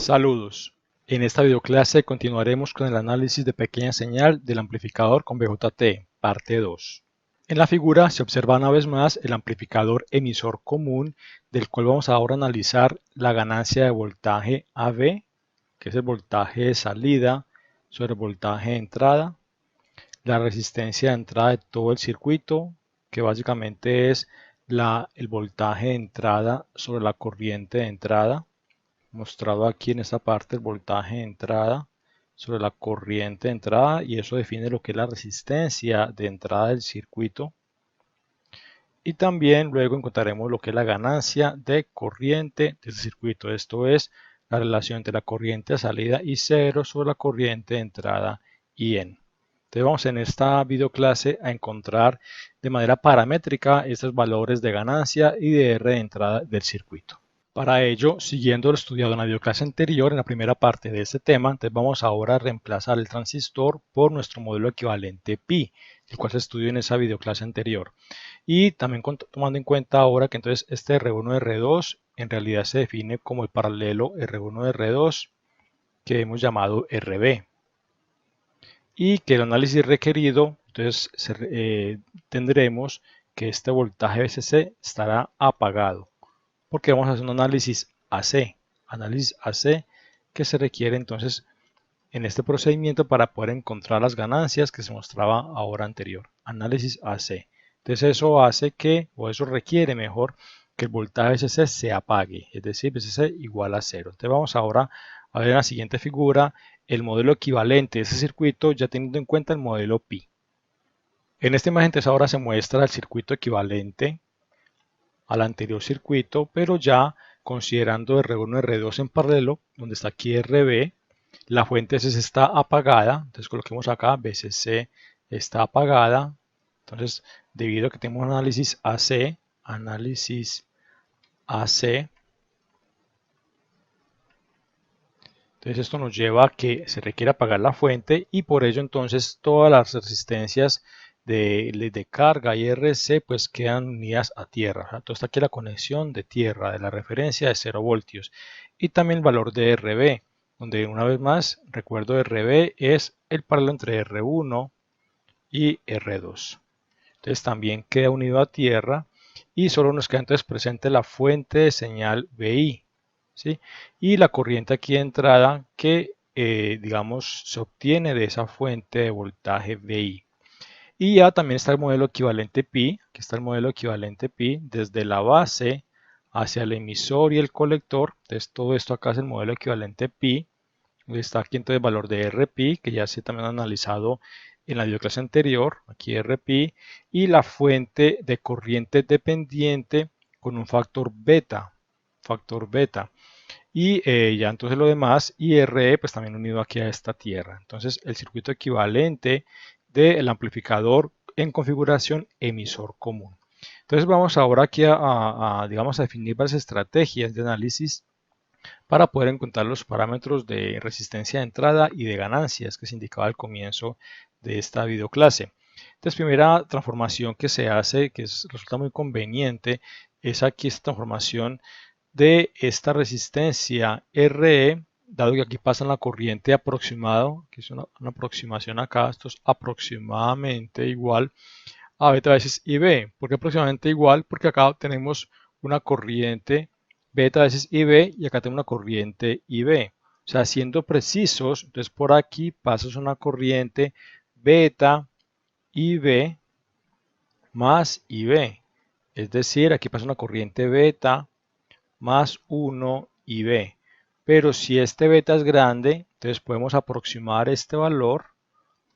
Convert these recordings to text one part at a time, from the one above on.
Saludos. En esta videoclase continuaremos con el análisis de pequeña señal del amplificador con BJT, parte 2. En la figura se observa una vez más el amplificador emisor común, del cual vamos ahora a analizar la ganancia de voltaje AB, que es el voltaje de salida sobre el voltaje de entrada, la resistencia de entrada de todo el circuito, que básicamente es el voltaje de entrada sobre la corriente de entrada, mostrado aquí en esta parte el voltaje de entrada sobre la corriente de entrada, y eso define lo que es la resistencia de entrada del circuito. Y también luego encontraremos lo que es la ganancia de corriente del circuito, esto es la relación entre la corriente de salida I0 sobre la corriente de entrada IN. Entonces vamos en esta videoclase a encontrar de manera paramétrica estos valores de ganancia y de R de entrada del circuito. Para ello, siguiendo lo estudiado en la videoclase anterior, en la primera parte de este tema, entonces vamos ahora a reemplazar el transistor por nuestro modelo equivalente pi, el cual se estudió en esa videoclase anterior. Y también tomando en cuenta ahora que entonces este R1 R2 en realidad se define como el paralelo R1 R2 que hemos llamado RB. Y que el análisis requerido, entonces tendremos que este voltaje VCC estará apagado, porque vamos a hacer un análisis AC que se requiere entonces en este procedimiento para poder encontrar las ganancias que se mostraba ahora anterior, análisis AC. Entonces eso hace que, o eso requiere mejor, que el voltaje VCC se apague, es decir, VCC igual a 0. Entonces vamos ahora a ver en la siguiente figura el modelo equivalente de ese circuito ya teniendo en cuenta el modelo pi. En esta imagen entonces ahora se muestra el circuito equivalente al anterior circuito, pero ya considerando R1 R2 en paralelo, donde está aquí RB, la fuente VCC está apagada, entonces coloquemos acá VCC está apagada. Entonces, debido a que tenemos análisis AC, entonces esto nos lleva a que se requiere apagar la fuente, y por ello entonces todas las resistencias de carga y RC pues quedan unidas a tierra. Entonces está aquí la conexión de tierra de la referencia de 0 voltios, y también el valor de RB, donde una vez más recuerdo RB es el paralelo entre R1 y R2. Entonces también queda unido a tierra, y solo nos queda entonces presente la fuente de señal VI, ¿sí? Y la corriente aquí de entrada que digamos se obtiene de esa fuente de voltaje VI. Y ya también está el modelo equivalente pi, aquí está el modelo equivalente pi desde la base hacia el emisor y el colector. Entonces todo esto acá es el modelo equivalente pi. Está aquí entonces el valor de RPi, que ya se también ha analizado en la videoclase anterior, aquí RPi, y la fuente de corriente dependiente con un factor beta, y ya entonces lo demás, y RE pues también unido aquí a esta tierra. Entonces el circuito equivalente del amplificador en configuración emisor común. Entonces vamos ahora aquí digamos, a definir varias estrategias de análisis para poder encontrar los parámetros de resistencia de entrada y de ganancias que se indicaba al comienzo de esta videoclase. Entonces, primera transformación que se hace, que resulta muy conveniente, es aquí esta transformación de esta resistencia RE, dado que aquí pasa la corriente aproximado, que es una aproximación acá, esto es aproximadamente igual a beta veces IB. ¿Por qué aproximadamente igual? Porque acá tenemos una corriente beta veces IB y acá tengo una corriente IB. O sea, siendo precisos, entonces por aquí pasas una corriente beta IB más IB. Es decir, aquí pasa una corriente beta más 1 IB. Pero si este beta es grande, entonces podemos aproximar este valor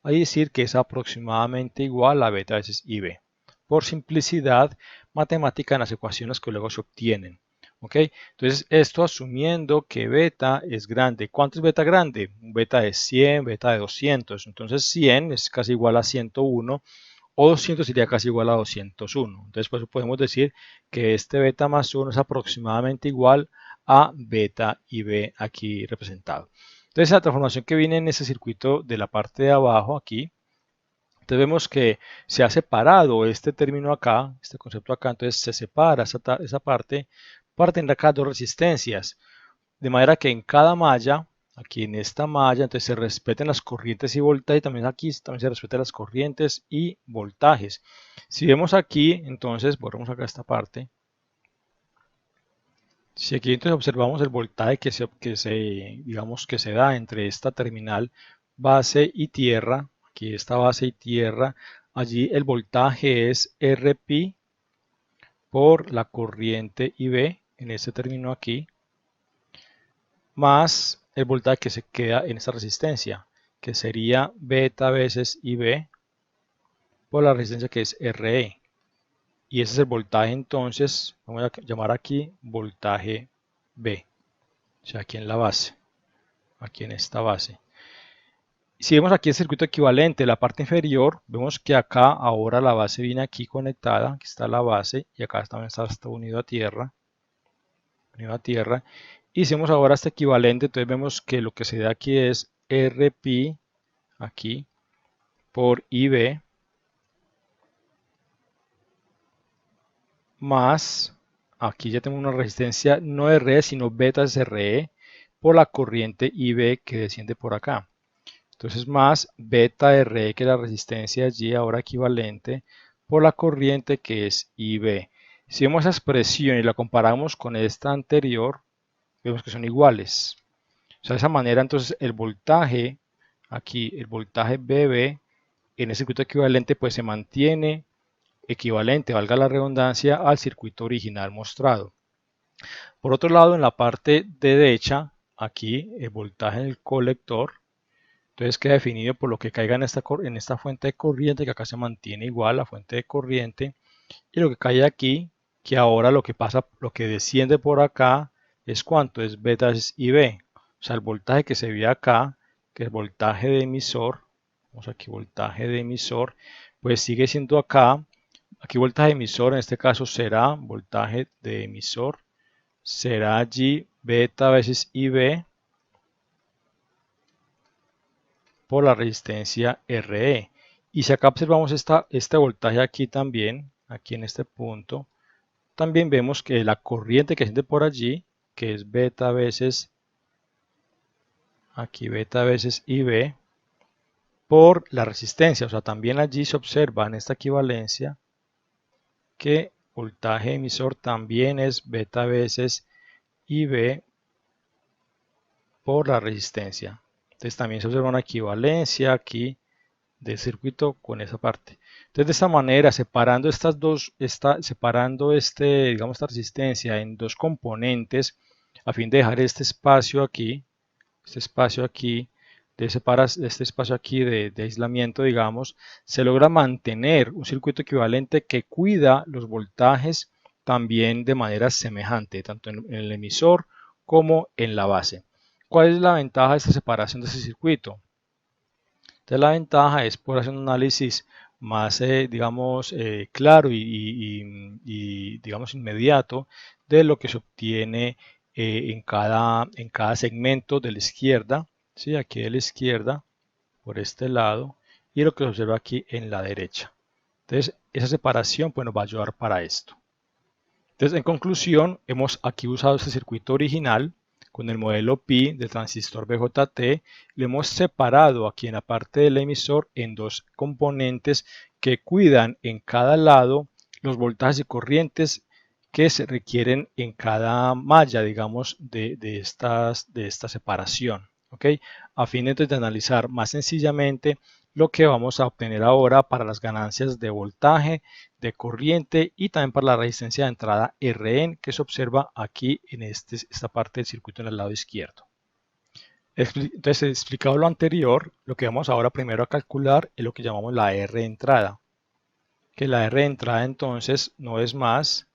a decir que es aproximadamente igual a beta veces IB. Por simplicidad matemática en las ecuaciones que luego se obtienen. ¿Ok? Entonces esto asumiendo que beta es grande. ¿Cuánto es beta grande? Un beta de 100, beta de 200. Entonces 100 es casi igual a 101 o 200 sería casi igual a 201. Entonces por eso podemos decir que este beta más 1 es aproximadamente igual a beta IB aquí representado. Entonces la transformación que viene en ese circuito de la parte de abajo aquí, entonces vemos que se ha separado este término acá, este concepto acá, entonces se separa esa parte para tener acá dos resistencias. de manera que en cada malla, aquí en esta malla, entonces se respeten las corrientes y voltajes, y también aquí también se respeten las corrientes y voltajes. Si vemos aquí, entonces, borramos acá esta parte. Si aquí entonces observamos el voltaje digamos que se da entre esta terminal base y tierra, aquí esta base y tierra, allí el voltaje es Rpi por la corriente IB en este término aquí, más el voltaje que se queda en esta resistencia, que sería beta veces IB por la resistencia que es Re. Y ese es el voltaje entonces, vamos a llamar aquí voltaje B, o sea aquí en la base, aquí en esta base. Si vemos aquí el circuito equivalente, la parte inferior, vemos que acá ahora la base viene aquí conectada, aquí está la base y acá también está unido a tierra. Y si vemos ahora este equivalente, entonces vemos que lo que se da aquí es Rpi, aquí, por IB, más, aquí ya tengo una resistencia no Re, sino beta Re, por la corriente IB que desciende por acá. Entonces más beta Re, que es la resistencia allí, ahora equivalente, por la corriente que es IB. Si vemos esa expresión y la comparamos con esta anterior, vemos que son iguales. O sea, de esa manera entonces el voltaje, aquí el voltaje BB en el circuito equivalente pues se mantiene equivalente, valga la redundancia, al circuito original mostrado. Por otro lado, en la parte de derecha, aquí el voltaje en el colector, entonces queda definido por lo que caiga en esta fuente de corriente, que acá se mantiene igual la fuente de corriente, y lo que cae aquí, que ahora lo que desciende por acá es ¿cuánto? Es beta es IB. O sea, el voltaje que se ve acá, que es voltaje de emisor, vamos aquí, voltaje de emisor, pues sigue siendo acá, aquí voltaje de emisor en este caso será voltaje de emisor, será allí beta veces IB por la resistencia Re. Y si acá observamos este voltaje aquí también, aquí en este punto, también vemos que la corriente que siente por allí, que es beta veces, aquí beta veces IB, por la resistencia. O sea, también allí se observa en esta equivalencia que voltaje emisor también es beta veces IB por la resistencia. Entonces también se observa una equivalencia aquí del circuito con esa parte. Entonces de esta manera, separando estas dos, digamos, esta resistencia en dos componentes, a fin de dejar este espacio aquí este espacio aquí de aislamiento, digamos, se logra mantener un circuito equivalente que cuida los voltajes también de manera semejante, tanto en el emisor como en la base. ¿Cuál es la ventaja de esta separación de ese circuito? Entonces la ventaja es poder hacer un análisis más, digamos, claro y, digamos, inmediato de lo que se obtiene en cada segmento de la izquierda, ¿sí? Aquí de la izquierda, por este lado, y lo que se observa aquí en la derecha. Entonces, esa separación pues, nos va a ayudar para esto. Entonces, en conclusión, hemos aquí usado este circuito original con el modelo Pi del transistor BJT, lo hemos separado aquí en la parte del emisor en dos componentes que cuidan en cada lado los voltajes y corrientes que se requieren en cada malla, digamos, de esta separación, ¿ok? A fin de analizar más sencillamente lo que vamos a obtener ahora para las ganancias de voltaje, de corriente y también para la resistencia de entrada Rn que se observa aquí en esta parte del circuito en el lado izquierdo. Entonces, explicado lo anterior, lo que vamos ahora primero a calcular es lo que llamamos la R de entrada. Que la R de entrada entonces no es más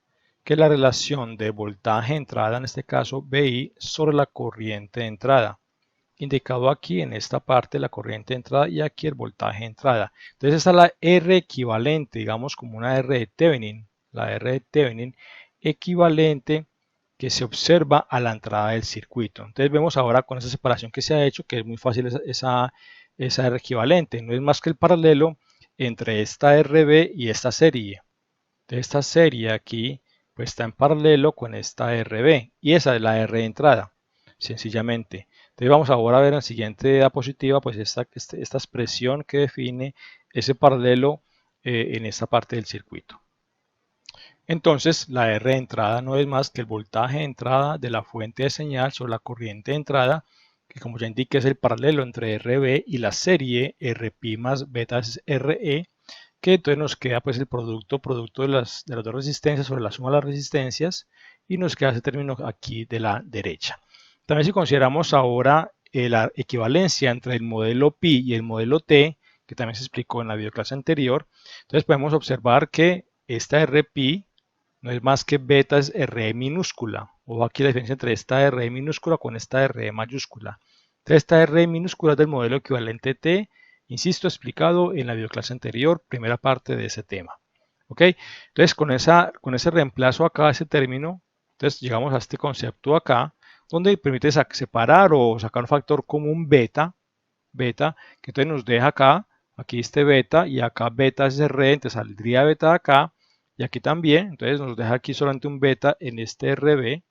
que la relación de voltaje de entrada, en este caso VI, sobre la corriente de entrada. Indicado aquí en esta parte la corriente de entrada y aquí el voltaje de entrada. Entonces esta es la R equivalente, digamos como una R de Thevenin, la R de Thevenin equivalente que se observa a la entrada del circuito. Entonces vemos ahora con esa separación que se ha hecho que es muy fácil esa R equivalente, no es más que el paralelo entre esta RB y esta serie. Entonces esta serie aquí pues está en paralelo con esta RB y esa es la R de entrada. sencillamente. Entonces vamos ahora a ver en la siguiente diapositiva pues esta expresión que define ese paralelo en esta parte del circuito. Entonces la R de entrada no es más que el voltaje de entrada de la fuente de señal sobre la corriente de entrada, que como ya indica es el paralelo entre RB y la serie Rp más beta Re, que entonces nos queda pues el producto de las dos resistencias sobre la suma de las resistencias, y nos queda ese término aquí de la derecha. También si consideramos ahora la equivalencia entre el modelo pi y el modelo t, que también se explicó en la videoclase anterior, entonces podemos observar que esta Rp no es más que beta es Re minúscula. Ojo aquí la diferencia entre esta Re minúscula con esta Re mayúscula. Entonces esta Re minúscula es del modelo equivalente T, insisto, explicado en la videoclase anterior, primera parte de ese tema. ¿Ok? Entonces con ese reemplazo acá, ese término, entonces llegamos a este concepto acá, donde permite separar o sacar un factor común beta, que entonces nos deja acá, aquí este beta, y acá beta es Re, entonces saldría beta de acá, y aquí también, entonces nos deja aquí solamente un beta en este RB,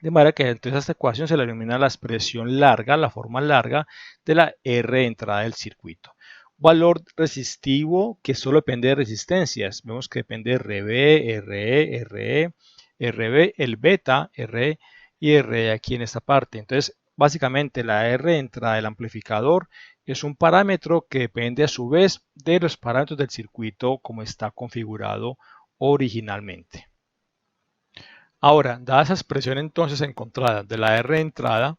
de manera que entonces a esta ecuación se le denomina la expresión larga, la forma larga de la R de entrada del circuito. Valor resistivo que solo depende de resistencias. Vemos que depende de RB, RE, RE, RB, el beta, RE y RE aquí en esta parte. Entonces, básicamente la R de entrada del amplificador es un parámetro que depende a su vez de los parámetros del circuito como está configurado originalmente. Ahora, dada esa expresión entonces encontrada de la R de entrada,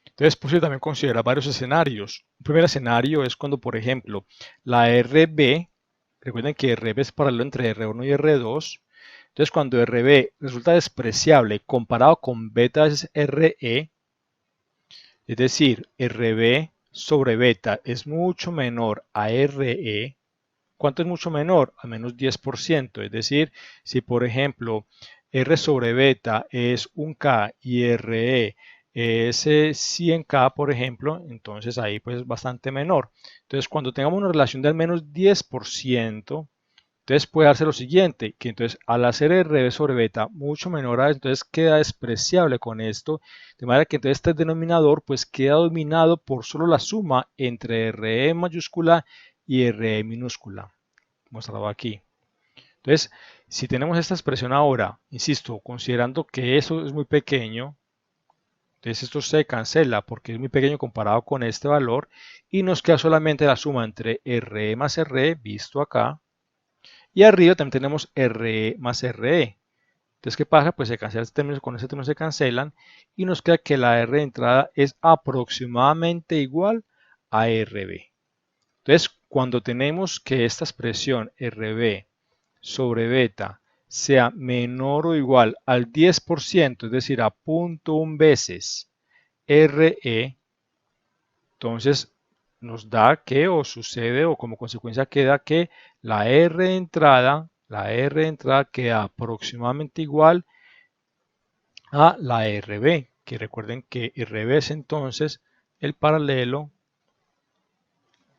entonces es posible también considerar varios escenarios. Un primer escenario es cuando, por ejemplo, la RB, recuerden que RB es paralelo entre R1 y R2, entonces cuando RB resulta despreciable comparado con beta es RE, es decir, RB sobre beta es mucho menor a RE. ¿Cuánto es mucho menor? Al menos 10%. Es decir, si por ejemplo R sobre beta es 1K y RE es 100K, por ejemplo, entonces ahí pues es bastante menor. Entonces cuando tengamos una relación de al menos 10%, entonces puede darse lo siguiente, que entonces al hacer RB sobre beta mucho menor a eso, entonces queda despreciable con esto, de manera que entonces este denominador pues queda dominado por solo la suma entre RE mayúscula y RE minúscula, mostrado aquí. Entonces, si tenemos esta expresión ahora, insisto, considerando que eso es muy pequeño, entonces esto se cancela porque es muy pequeño comparado con este valor y nos queda solamente la suma entre RE más RE, visto acá, y arriba también tenemos RE más RE. Entonces, ¿qué pasa? Pues se cancela este término, con ese término se cancelan y nos queda que la R de entrada es aproximadamente igual a RB. Entonces, cuando tenemos que esta expresión RB sobre beta sea menor o igual al 10%, es decir, a 0.1 veces RE, entonces nos da que o sucede o como consecuencia queda que la R de entrada queda aproximadamente igual a la RB, que recuerden que RB es entonces el paralelo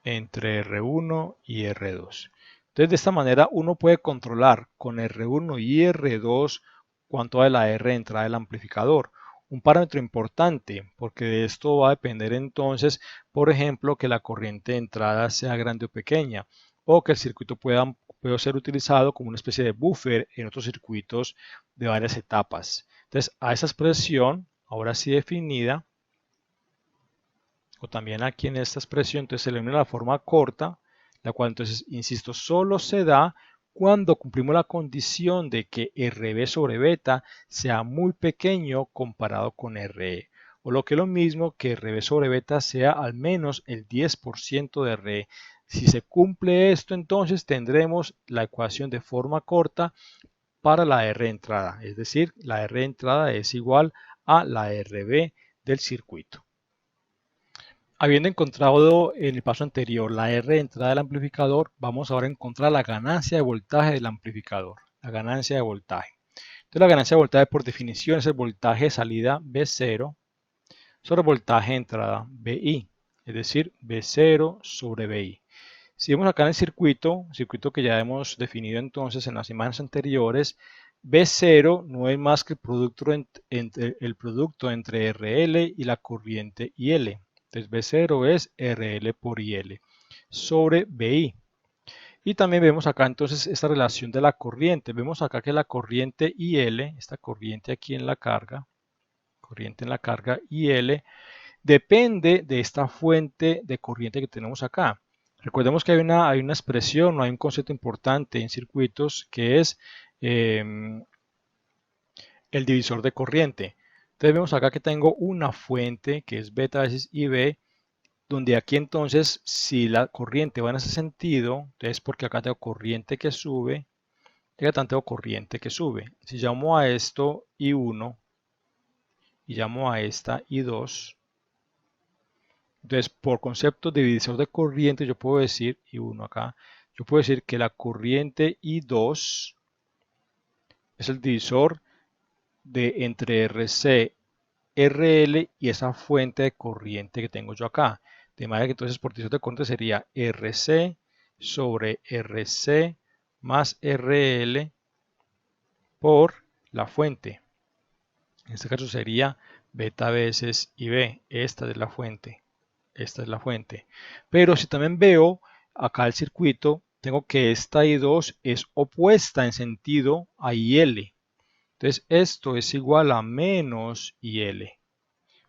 entre R1 y R2. Entonces de esta manera uno puede controlar con R1 y R2 cuánto de la R de entrada del amplificador. Un parámetro importante porque de esto va a depender entonces, por ejemplo, que la corriente de entrada sea grande o pequeña o que el circuito pueda ser utilizado como una especie de buffer en otros circuitos de varias etapas. Entonces a esa expresión, ahora sí definida, o también aquí en esta expresión, entonces se le une la forma corta, la cual entonces, insisto, solo se da cuando cumplimos la condición de que RB sobre beta sea muy pequeño comparado con RE, o lo que es lo mismo que RB sobre beta sea al menos el 10% de RE. Si se cumple esto, entonces tendremos la ecuación de forma corta para la R de entrada, es decir, la R de entrada es igual a la RB del circuito. Habiendo encontrado en el paso anterior la R de entrada del amplificador, vamos ahora a encontrar la ganancia de voltaje del amplificador. La ganancia de voltaje. Entonces la ganancia de voltaje por definición es el voltaje de salida V0 sobre voltaje de entrada VI, es decir, V0 sobre VI. Si vemos acá en el circuito que ya hemos definido entonces en las imágenes anteriores, B0 no es más que el producto entre RL y la corriente IL. Entonces B0 es RL por IL sobre BI. Y también vemos acá entonces esta relación de la corriente. Vemos acá que la corriente IL, esta corriente aquí en la carga, IL, depende de esta fuente de corriente que tenemos acá. Recordemos que hay una expresión, no hay un concepto importante en circuitos que es el divisor de corriente. Entonces vemos acá que tengo una fuente que es beta veces IB, donde aquí entonces si la corriente va en ese sentido, entonces porque acá tengo corriente que sube, y acá tengo corriente que sube. Si llamo a esto I1 y llamo a esta I2, entonces por concepto de divisor de corriente yo puedo decir, I1 acá, yo puedo decir que la corriente I2 es el divisor de entre RC, RL y esa fuente de corriente que tengo yo acá. De manera que entonces por divisor de corriente sería RC sobre RC más RL por la fuente. En este caso sería beta veces IB. Esta es la fuente. Esta es la fuente. Pero si también veo acá el circuito, tengo que esta I2 es opuesta en sentido a IL. Entonces esto es igual a menos IL.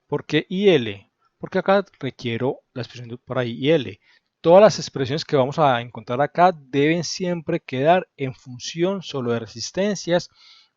¿Por qué IL? Porque acá requiero la expresión para IL. Todas las expresiones que vamos a encontrar acá deben siempre quedar en función solo de resistencias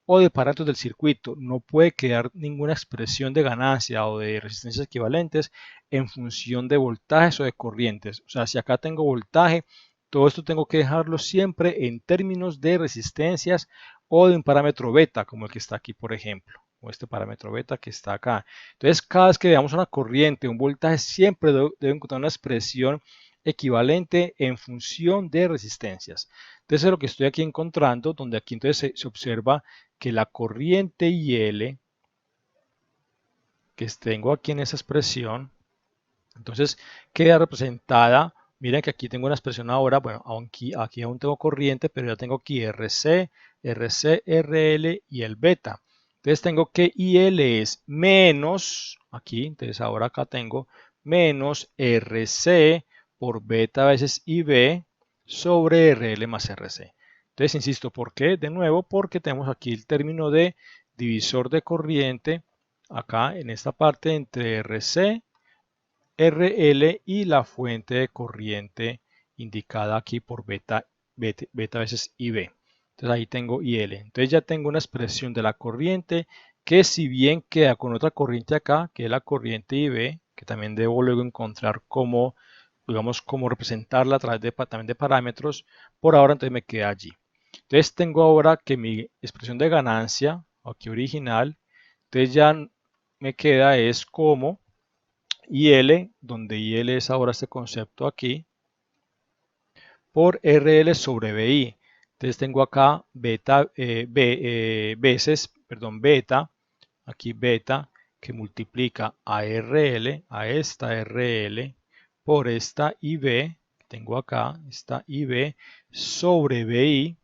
o de parámetros del circuito. No puede quedar ninguna expresión de ganancia o de resistencias equivalentes en función de voltajes o de corrientes. O sea, si acá tengo voltaje, todo esto tengo que dejarlo siempre en términos de resistencias o de un parámetro beta, como el que está aquí, por ejemplo, o este parámetro beta que está acá. Entonces, cada vez que veamos una corriente, un voltaje, siempre debe encontrar una expresión equivalente en función de resistencias. Entonces, es lo que estoy aquí encontrando, donde aquí entonces se observa que la corriente IL que tengo aquí en esa expresión, entonces queda representada. Miren que aquí tengo una expresión ahora, bueno, aquí aún tengo corriente, pero ya tengo aquí RC, RL y el beta. Entonces tengo que IL es menos, aquí, entonces ahora acá tengo menos RC por beta veces IB sobre RL más RC. Entonces insisto, ¿por qué? De nuevo, porque tenemos aquí el término de divisor de corriente, acá en esta parte entre RC, RL y la fuente de corriente indicada aquí por beta veces IB. Entonces ahí tengo IL. Entonces ya tengo una expresión de la corriente que si bien queda con otra corriente acá, que es la corriente IB, que también debo luego encontrar cómo, digamos, cómo representarla a través también de parámetros, por ahora entonces me queda allí. Entonces tengo ahora que mi expresión de ganancia, aquí original, entonces ya me queda es como IL, donde IL es ahora este concepto aquí, por RL sobre BI. Entonces tengo acá beta, beta, aquí beta, que multiplica a RL, a esta RL, por esta IB, que tengo acá, esta IB, sobre BI,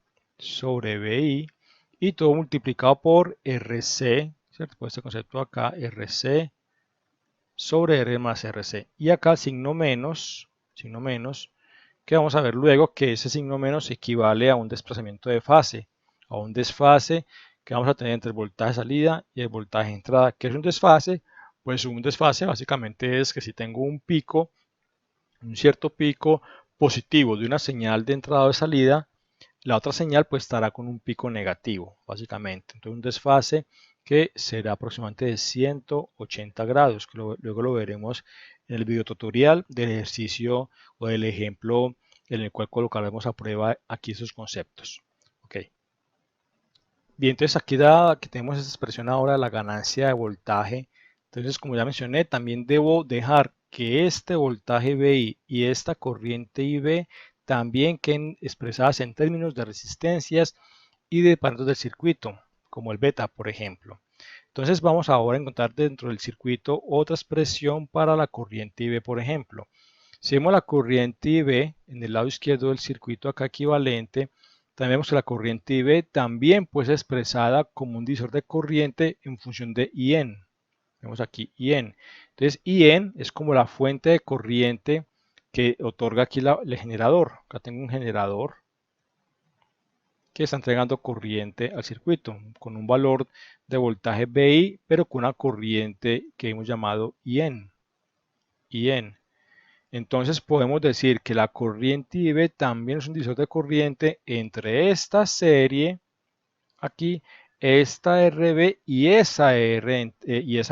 y todo multiplicado por RC, ¿cierto? Por este concepto acá, RC, sobre R más RC. Y acá signo menos, que vamos a ver luego que ese signo menos equivale a un desplazamiento de fase, a un desfase que vamos a tener entre el voltaje salida y el voltaje entrada. ¿Qué es un desfase? Pues un desfase básicamente es que si tengo un pico, un cierto pico positivo de una señal de entrada o de salida, la otra señal pues estará con un pico negativo, básicamente. Entonces un desfase que será aproximadamente de 180 grados, que luego lo veremos en el video tutorial del ejercicio o del ejemplo en el cual colocaremos a prueba aquí esos conceptos. Ok. Bien, entonces aquí dada que tenemos esa expresión ahora, la ganancia de voltaje, entonces como ya mencioné, también debo dejar que este voltaje VI y esta corriente IB también queden expresadas en términos de resistencias y de parámetros del circuito, como el beta, por ejemplo. Entonces vamos ahora a encontrar dentro del circuito otra expresión para la corriente IB, por ejemplo. Si vemos la corriente IB en el lado izquierdo del circuito acá equivalente, También vemos que la corriente IB también puede ser expresada como un divisor de corriente en función de IN. Vemos aquí IN. Entonces IN es como la fuente de corriente que otorga aquí el generador. Acá tengo un generador que está entregando corriente al circuito con un valor de voltaje VI, pero con una corriente que hemos llamado IN. Entonces podemos decir que la corriente IB también es un divisor de corriente entre esta serie, aquí, esta RB y esa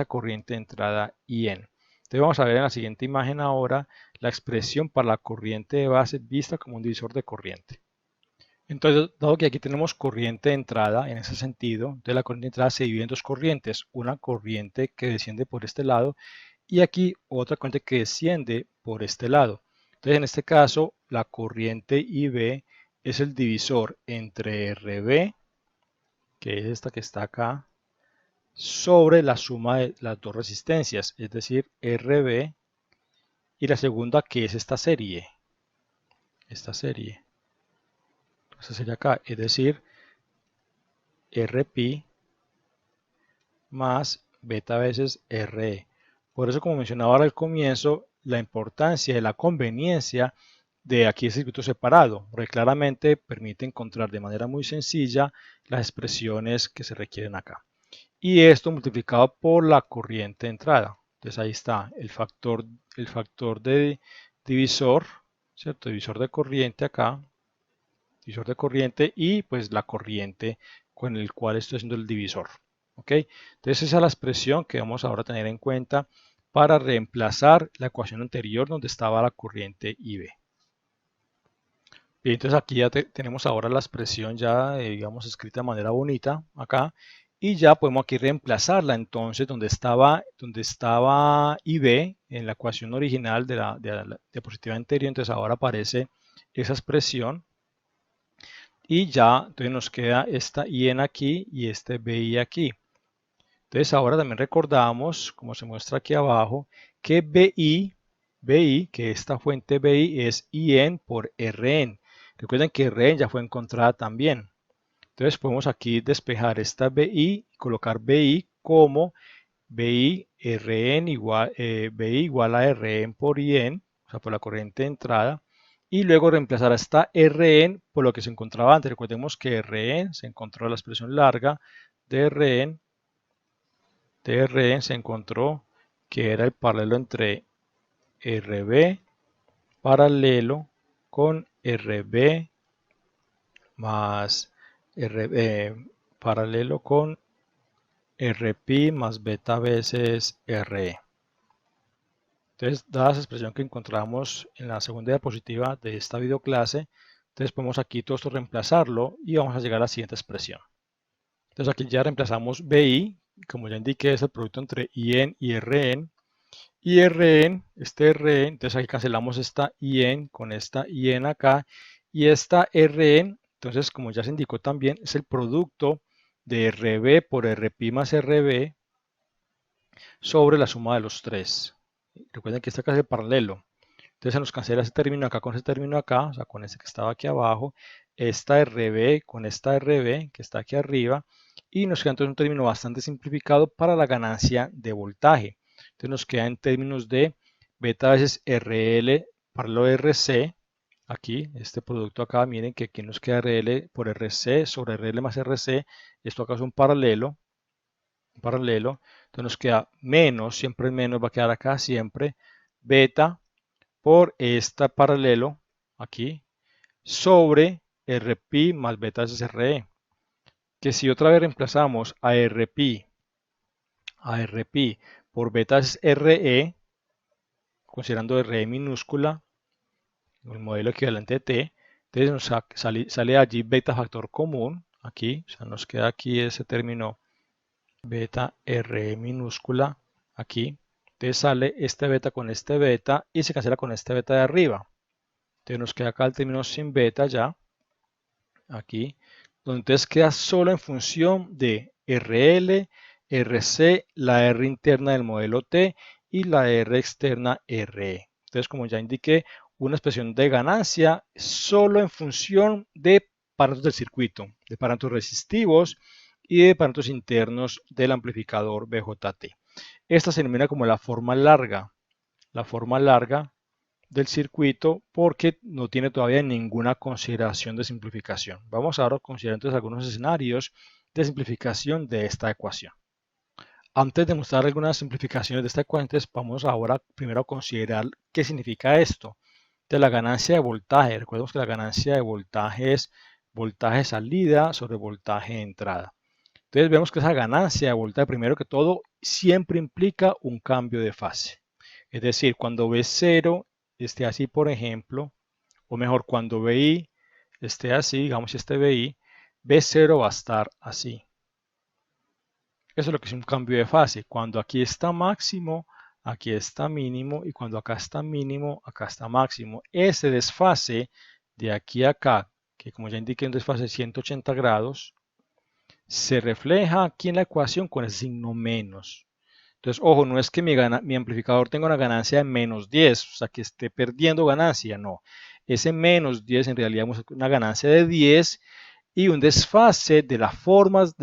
corriente de entrada IN. Entonces vamos a ver en la siguiente imagen ahora la expresión para la corriente de base vista como un divisor de corriente. Entonces, dado que aquí tenemos corriente de entrada en ese sentido, entonces la corriente de entrada se divide en dos corrientes, una corriente que desciende por este lado y aquí otra corriente que desciende por este lado. Entonces, en este caso, la corriente IB es el divisor entre RB, que es esta que está acá, sobre la suma de las dos resistencias, es decir, RB, y la segunda que es esta serie. Esta sería acá, es decir, Rp más beta veces Re. Por eso, como mencionaba ahora al comienzo, la importancia de la conveniencia de aquí el circuito separado, porque claramente permite encontrar de manera muy sencilla las expresiones que se requieren acá. Y esto multiplicado por la corriente de entrada. Entonces ahí está el factor de divisor, ¿cierto? Divisor de corriente acá, divisor de corriente y pues la corriente con el cual estoy haciendo el divisor. ¿Ok? Entonces esa es la expresión que vamos ahora a tener en cuenta para reemplazar la ecuación anterior donde estaba la corriente IB. Bien, entonces aquí ya tenemos ahora la expresión ya, digamos, escrita de manera bonita acá. Y ya podemos aquí reemplazarla entonces donde estaba IB en la ecuación original de la diapositiva anterior. Entonces ahora aparece esa expresión. Y ya entonces nos queda esta IN aquí y este BI aquí. Entonces ahora también recordamos, como se muestra aquí abajo, que BI, que esta fuente BI es IN por RN. Recuerden que RN ya fue encontrada también. Entonces podemos aquí despejar esta BI y colocar BI como BI igual a RN por IN, o sea, por la corriente de entrada. Y luego reemplazar a esta Rn por lo que se encontraba antes. Recordemos que Rn se encontró la expresión larga de Rn. De Rn se encontró que era el paralelo entre Rb paralelo con Rb más paralelo con Rp más beta veces Re. Entonces, dada esa expresión que encontramos en la segunda diapositiva de esta videoclase, entonces podemos aquí todo esto reemplazarlo y vamos a llegar a la siguiente expresión. Entonces aquí ya reemplazamos BI, como ya indiqué, es el producto entre IN y RN. Y RN, este RN, entonces aquí cancelamos esta IN con esta IN acá. Y esta RN, entonces como ya se indicó también, es el producto de RB por RP más RB sobre la suma de los tres. Recuerden que este acá es el paralelo. Entonces se nos cancela ese término acá con ese término acá, o sea, con ese que estaba aquí abajo, esta RB con esta RB que está aquí arriba, y nos queda entonces un término bastante simplificado para la ganancia de voltaje. Entonces nos queda en términos de beta veces RL paralelo a RC, aquí, este producto acá, miren que aquí nos queda RL por RC sobre RL más RC, esto acá es un paralelo, entonces nos queda menos, siempre menos va a quedar acá siempre, beta por este paralelo aquí sobre Rp más beta SRE. Que si otra vez reemplazamos a Rp por beta SRE, considerando Re minúscula, el modelo equivalente de T, entonces nos sale allí beta factor común, aquí, o sea, nos queda aquí ese término beta Re minúscula, aquí. Entonces sale este beta con este beta y se cancela con este beta de arriba. Entonces nos queda acá el término sin beta ya, aquí, donde entonces queda solo en función de RL, RC, la R interna del modelo T y la R externa RE. Entonces, como ya indiqué, una expresión de ganancia solo en función de parámetros del circuito, de parámetros resistivos y de parámetros internos del amplificador BJT. Esta se denomina como la forma larga del circuito porque no tiene todavía ninguna consideración de simplificación. Vamos ahora a considerar entonces algunos escenarios de simplificación de esta ecuación. Antes de mostrar algunas simplificaciones de esta ecuación, vamos ahora primero a considerar qué significa esto de la ganancia de voltaje. Recordemos que la ganancia de voltaje es voltaje salida sobre voltaje entrada. Entonces vemos que esa ganancia de voltaje, primero que todo, siempre implica un cambio de fase. Es decir, cuando V0 esté así, por ejemplo, o mejor, cuando VI esté así, digamos este VI, V0 va a estar así. Eso es lo que es un cambio de fase. Cuando aquí está máximo, aquí está mínimo, y cuando acá está mínimo, acá está máximo. Ese desfase de aquí a acá, que como ya indiqué un desfase de 180 grados, se refleja aquí en la ecuación con el signo menos. Entonces, ojo, no es que mi amplificador tenga una ganancia de menos 10, o sea, que esté perdiendo ganancia, no. Ese menos 10 en realidad es una ganancia de 10 y un desfase de las formas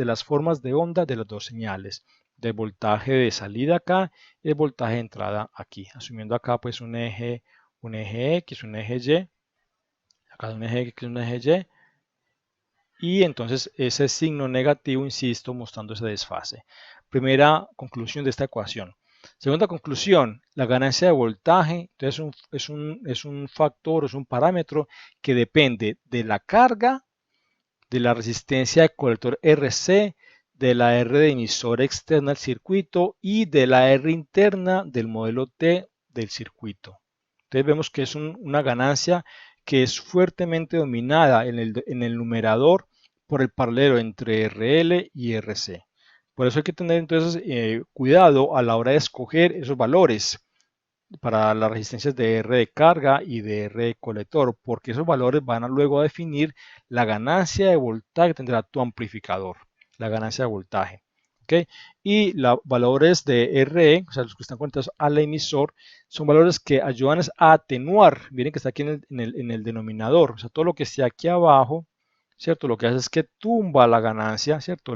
de onda de las dos señales, del voltaje de salida acá y el voltaje de entrada aquí, asumiendo acá pues un eje X, un eje Y, acá un eje X, un eje Y entonces ese signo negativo, insisto, mostrando ese desfase. Primera conclusión de esta ecuación. Segunda conclusión, la ganancia de voltaje entonces es un factor, es un parámetro que depende de la carga, de la resistencia de colector RC, de la R de emisor externa al circuito y de la R interna del modelo T del circuito. Entonces vemos que es una ganancia que es fuertemente dominada en el numerador por el paralelo entre RL y RC. Por eso hay que tener entonces cuidado a la hora de escoger esos valores para las resistencias de R de carga y de R de colector, porque esos valores van a luego a definir la ganancia de voltaje que tendrá tu amplificador, la ganancia de voltaje. ¿Okay? Y los valores de RE, o sea, los que están conectados al emisor, son valores que ayudan a atenuar, miren que está aquí en el denominador, o sea, todo lo que esté aquí abajo, ¿cierto? Lo que hace es que tumba la ganancia, ¿cierto?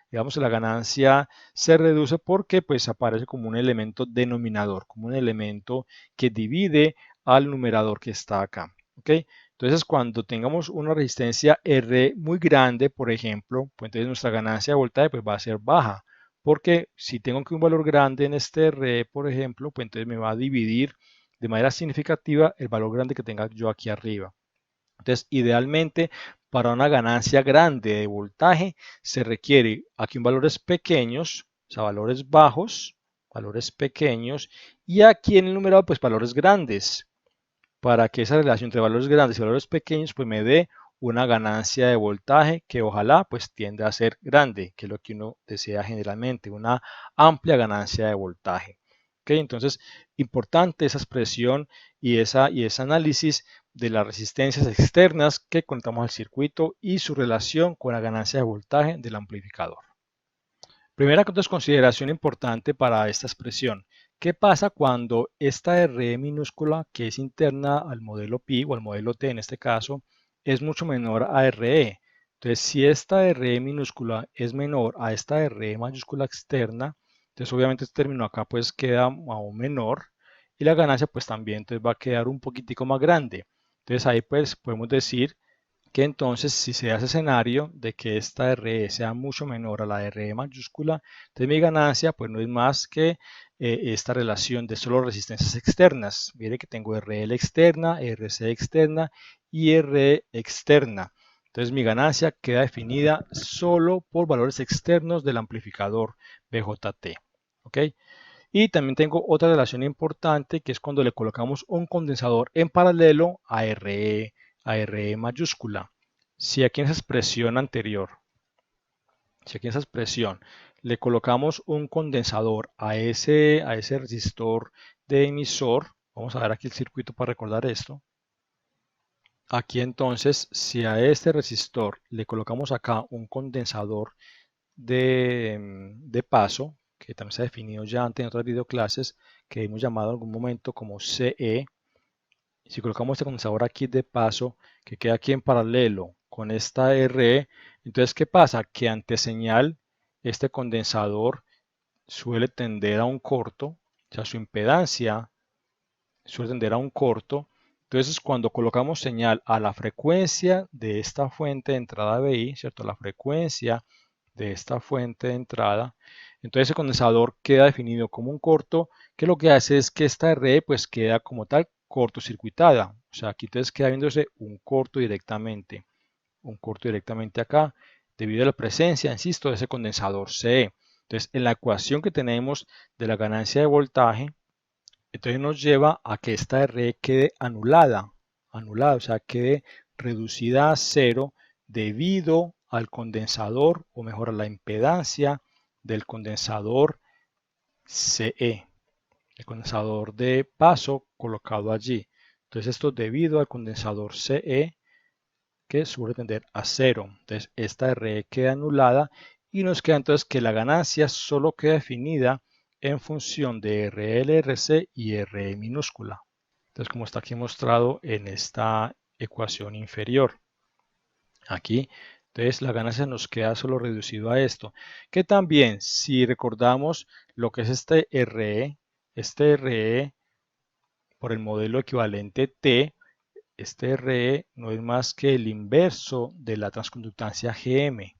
Digamos, la ganancia se reduce porque pues aparece como un elemento denominador, como un elemento que divide al numerador que está acá. ¿Ok? Entonces, cuando tengamos una resistencia R muy grande, por ejemplo, pues entonces nuestra ganancia de voltaje pues, va a ser baja. Porque si tengo que un valor grande en este R, por ejemplo, pues entonces me va a dividir de manera significativa el valor grande que tenga yo aquí arriba. Entonces, idealmente, para una ganancia grande de voltaje, se requiere aquí valores pequeños, o sea, valores bajos, valores pequeños, y aquí en el numerador, pues valores grandes, para que esa relación entre valores grandes y valores pequeños, pues me dé una ganancia de voltaje que ojalá pues tienda a ser grande, que es lo que uno desea generalmente, una amplia ganancia de voltaje. ¿Okay? Entonces, importante esa expresión y ese análisis de las resistencias externas que conectamos al circuito y su relación con la ganancia de voltaje del amplificador. Primera consideración importante para esta expresión. ¿Qué pasa cuando esta RE minúscula, que es interna al modelo pi o al modelo T en este caso, es mucho menor a RE? Entonces, si esta RE minúscula es menor a esta RE mayúscula externa, entonces obviamente este término acá pues queda aún menor y la ganancia pues también entonces va a quedar un poquitico más grande. Entonces ahí pues podemos decir que entonces si se da ese escenario de que esta RE sea mucho menor a la RE mayúscula, entonces mi ganancia pues no es más que esta relación de solo resistencias externas. Mire que tengo RL externa, RC externa y RE externa. Entonces mi ganancia queda definida solo por valores externos del amplificador BJT. ¿Ok? Y también tengo otra relación importante que es cuando le colocamos un condensador en paralelo a RE mayúscula. Si aquí en esa expresión anterior, si aquí en esa expresión le colocamos un condensador a ese resistor de emisor, vamos a ver aquí el circuito para recordar esto. Aquí entonces, si a este resistor le colocamos acá un condensador de paso, que también se ha definido ya antes en otras videoclases, que hemos llamado en algún momento como CE. Si colocamos este condensador aquí de paso, que queda aquí en paralelo con esta RE. Entonces, ¿qué pasa? Que ante señal, este condensador suele tender a un corto, o sea, su impedancia suele tender a un corto. Entonces, cuando colocamos señal a la frecuencia de esta fuente de entrada BI, ¿cierto? La frecuencia de esta fuente de entrada, entonces el condensador queda definido como un corto, que lo que hace es que esta RE pues queda como tal cortocircuitada. O sea, aquí entonces queda viéndose un corto directamente acá, debido a la presencia, insisto, de ese condensador CE. Entonces, en la ecuación que tenemos de la ganancia de voltaje, entonces nos lleva a que esta RE quede anulada, o sea, quede reducida a cero debido al condensador, o mejor, a la impedancia del condensador CE, el condensador de paso colocado allí. Entonces esto debido al condensador CE que suele tender a cero. Entonces esta RE queda anulada y nos queda entonces que la ganancia solo queda definida en función de RL, RC y RE minúscula. Entonces, como está aquí mostrado en esta ecuación inferior. Aquí, entonces la ganancia nos queda solo reducido a esto. Que también, si recordamos lo que es este RE por el modelo equivalente T, este RE no es más que el inverso de la transconductancia GM.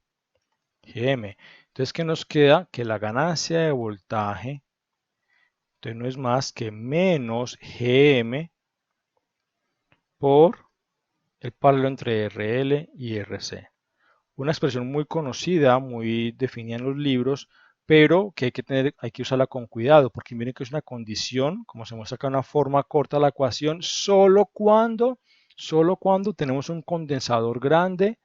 Entonces, ¿qué nos queda? Que la ganancia de voltaje entonces no es más que menos GM por el paralelo entre RL y RC. Una expresión muy conocida, muy definida en los libros, pero que hay que usarla con cuidado, porque miren que es una condición, como se muestra acá, una forma corta de la ecuación, solo cuando tenemos un condensador grande,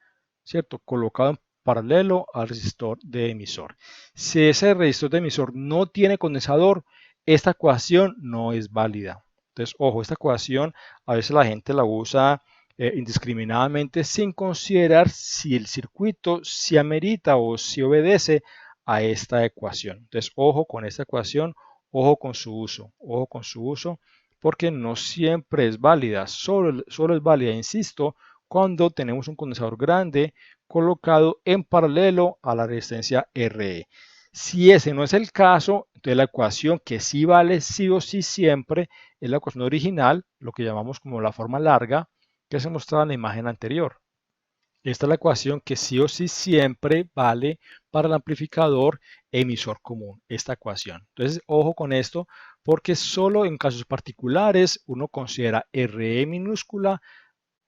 ¿cierto? Colocado en paralelo al resistor de emisor. Si ese resistor de emisor no tiene condensador, esta ecuación no es válida. Entonces, ojo, esta ecuación a veces la gente la usa indiscriminadamente sin considerar si el circuito si amerita o si obedece a esta ecuación. Entonces, ojo con esta ecuación, ojo con su uso, porque no siempre es válida, solo es válida, insisto, cuando tenemos un condensador grande colocado en paralelo a la resistencia RE. Si ese no es el caso, entonces la ecuación que sí vale sí o sí siempre es la ecuación original, lo que llamamos como la forma larga, que se mostraba en la imagen anterior. Esta es la ecuación que sí o sí siempre vale para el amplificador emisor común, esta ecuación. Entonces, ojo con esto, porque solo en casos particulares uno considera RE minúscula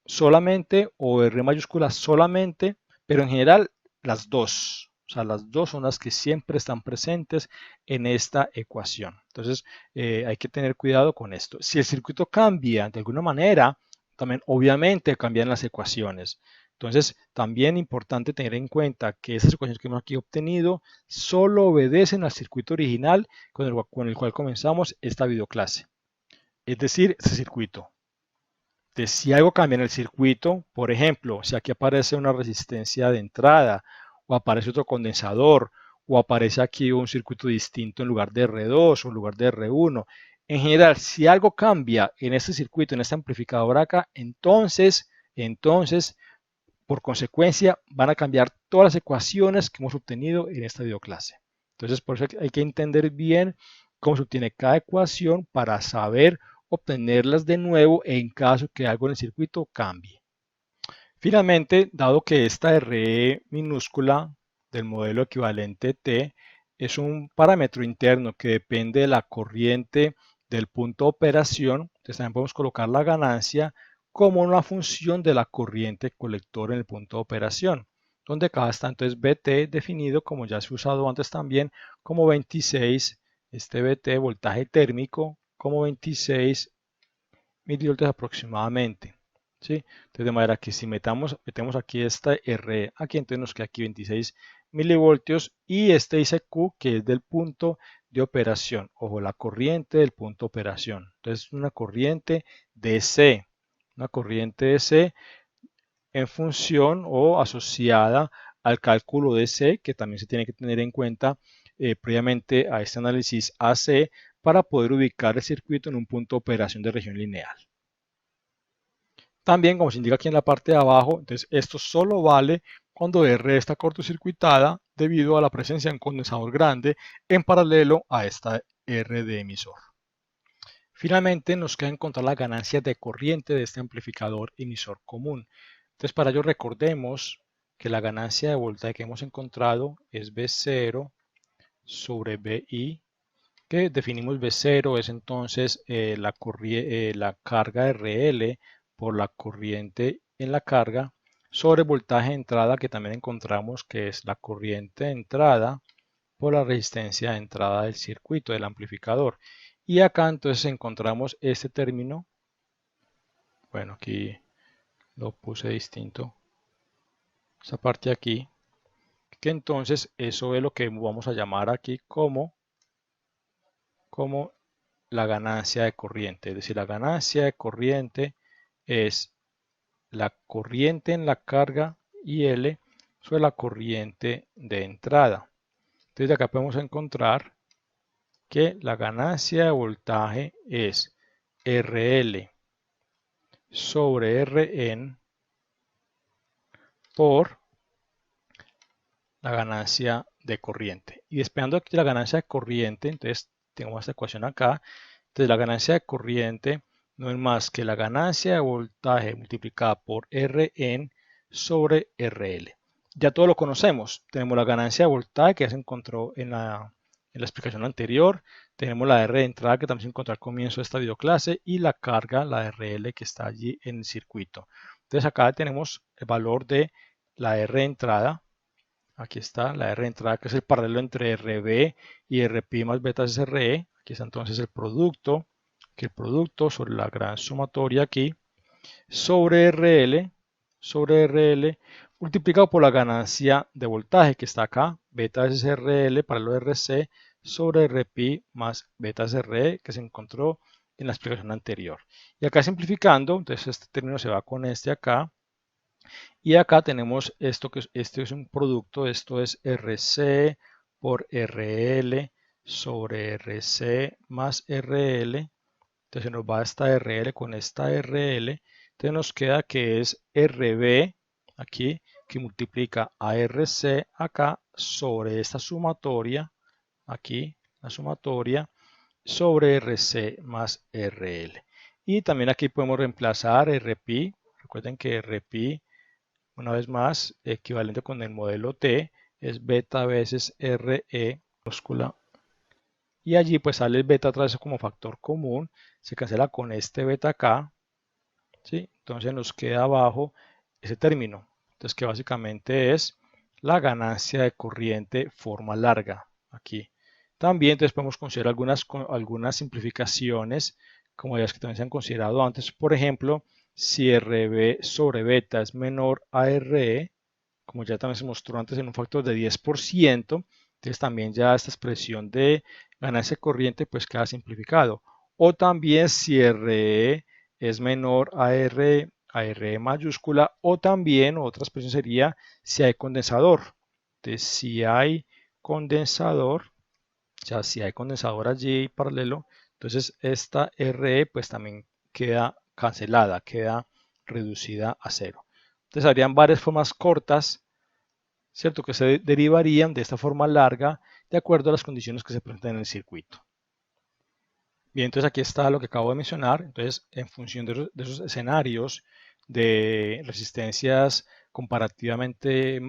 solamente o R mayúscula solamente, pero en general las dos. O sea, las dos son las que siempre están presentes en esta ecuación. Entonces, hay que tener cuidado con esto. Si el circuito cambia de alguna manera, también obviamente cambian las ecuaciones. Entonces, también importante tener en cuenta que esas ecuaciones que hemos aquí obtenido solo obedecen al circuito original con el cual comenzamos esta videoclase. Es decir, ese circuito. Entonces, si algo cambia en el circuito, por ejemplo, si aquí aparece una resistencia de entrada o aparece otro condensador o aparece aquí un circuito distinto en lugar de R2 o en lugar de R1, en general, si algo cambia en este circuito, en este amplificador acá, entonces, por consecuencia, van a cambiar todas las ecuaciones que hemos obtenido en esta videoclase. Entonces, por eso hay que entender bien cómo se obtiene cada ecuación para saber obtenerlas de nuevo en caso que algo en el circuito cambie. Finalmente, dado que esta RE minúscula del modelo equivalente T es un parámetro interno que depende de la corriente del punto de operación, entonces también podemos colocar la ganancia como una función de la corriente colector en el punto de operación, donde acá está entonces BT definido, como ya se ha usado antes también, como 26, este BT voltaje térmico, como 26 milivoltios aproximadamente. ¿Sí? Entonces, de manera que si metemos aquí esta R, aquí entonces nos queda aquí 26 milivoltios y este dice Q, que es del punto de operación. Ojo, la corriente del punto de operación. Entonces, una corriente DC. Una corriente DC en función o asociada al cálculo de C, que también se tiene que tener en cuenta previamente a este análisis AC para poder ubicar el circuito en un punto de operación de región lineal. También, como se indica aquí en la parte de abajo, entonces esto solo vale cuando R está cortocircuitada debido a la presencia de un condensador grande en paralelo a esta R de emisor. Finalmente nos queda encontrar la ganancia de corriente de este amplificador emisor común. Entonces para ello recordemos que la ganancia de voltaje que hemos encontrado es V0 sobre VI, que definimos V0 es entonces la carga RL por la corriente en la carga sobre el voltaje de entrada, que también encontramos que es la corriente de entrada por la resistencia de entrada del circuito del amplificador. Y acá entonces encontramos este término. Bueno, aquí lo puse distinto. Esa parte de aquí, que entonces eso es lo que vamos a llamar aquí como la ganancia de corriente. Es decir, la ganancia de corriente es la corriente en la carga IL sobre la corriente de entrada. Entonces de acá podemos encontrar que la ganancia de voltaje es RL sobre Rn por la ganancia de corriente. Y despejando aquí la ganancia de corriente, entonces tengo esta ecuación acá. Entonces la ganancia de corriente no es más que la ganancia de voltaje multiplicada por Rn sobre RL. Ya todo lo conocemos. Tenemos la ganancia de voltaje que ya se encontró en la explicación anterior. Tenemos la R de entrada que también se encontró al comienzo de esta videoclase y la carga, la RL que está allí en el circuito. Entonces acá tenemos el valor de la R de entrada. Aquí está la R de entrada que es el paralelo entre RB y RP más beta SRE. Aquí está entonces el producto, que el producto sobre la gran sumatoria aquí, sobre RL multiplicado por la ganancia de voltaje que está acá, beta SRL paralelo RC sobre RP más beta SRE que se encontró en la explicación anterior. Y acá simplificando, entonces este término se va con este acá. Y acá tenemos esto que este es un producto, esto es RC por RL sobre RC más RL. Entonces nos va esta RL con esta RL. Entonces nos queda que es RB aquí que multiplica a RC acá sobre esta sumatoria, aquí la sumatoria sobre RC más RL. Y también aquí podemos reemplazar RP. Recuerden que RP, una vez más, equivalente con el modelo T, es beta veces RE minúscula. Y allí pues sale el beta otra vez como factor común, se cancela con este beta acá, ¿sí? Entonces nos queda abajo ese término. Entonces que básicamente es la ganancia de corriente forma larga aquí. También entonces podemos considerar algunas simplificaciones como las que también se han considerado antes. Por ejemplo, si RB sobre beta es menor a RE, como ya también se mostró antes en un factor de 10%, entonces también ya esta expresión de ganancia corriente pues queda simplificado. O también si RE es menor a RE mayúscula, o también otra expresión sería si hay condensador. Entonces si hay condensador, o sea, si hay condensador allí paralelo, entonces esta RE pues también queda cancelada, queda reducida a cero. Entonces habrían varias formas cortas, ¿cierto?, que se derivarían de esta forma larga de acuerdo a las condiciones que se presentan en el circuito. Bien, entonces aquí está lo que acabo de mencionar. Entonces, en función de esos escenarios de resistencias comparativamente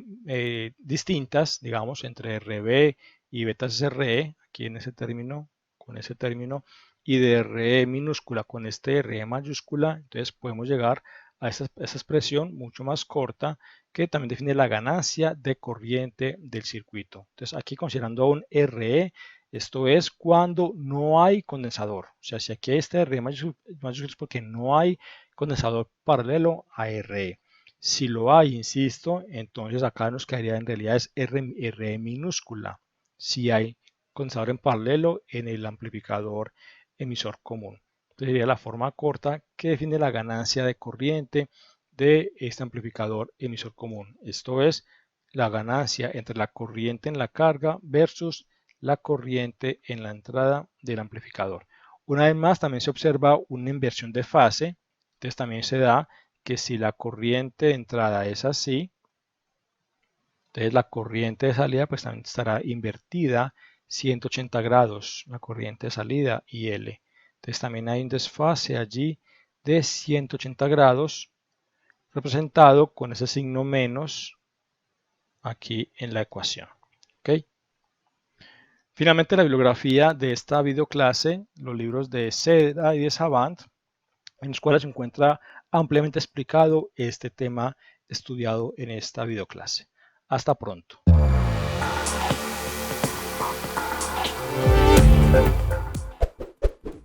distintas, digamos, entre RB y beta SRE, aquí en ese término, con ese término, y de RE minúscula con este RE mayúscula, entonces podemos llegar a esta expresión mucho más corta que también define la ganancia de corriente del circuito. Entonces, aquí considerando un RE, esto es cuando no hay condensador. O sea, si aquí hay este RE mayúscula es porque no hay condensador paralelo a RE. Si lo hay, insisto, entonces acá nos quedaría en realidad es RE minúscula. Si hay condensador en paralelo en el amplificador emisor común. Entonces sería la forma corta que define la ganancia de corriente de este amplificador emisor común. Esto es la ganancia entre la corriente en la carga versus la corriente en la entrada del amplificador. Una vez más, también se observa una inversión de fase. Entonces también se da que si la corriente de entrada es así, entonces la corriente de salida pues también estará invertida 180 grados, la corriente de salida y L. Entonces también hay un desfase allí de 180 grados representado con ese signo menos aquí en la ecuación. ¿Okay? Finalmente, la bibliografía de esta videoclase, los libros de Seda y de Savant, en los cuales se encuentra ampliamente explicado este tema estudiado en esta videoclase. Hasta pronto.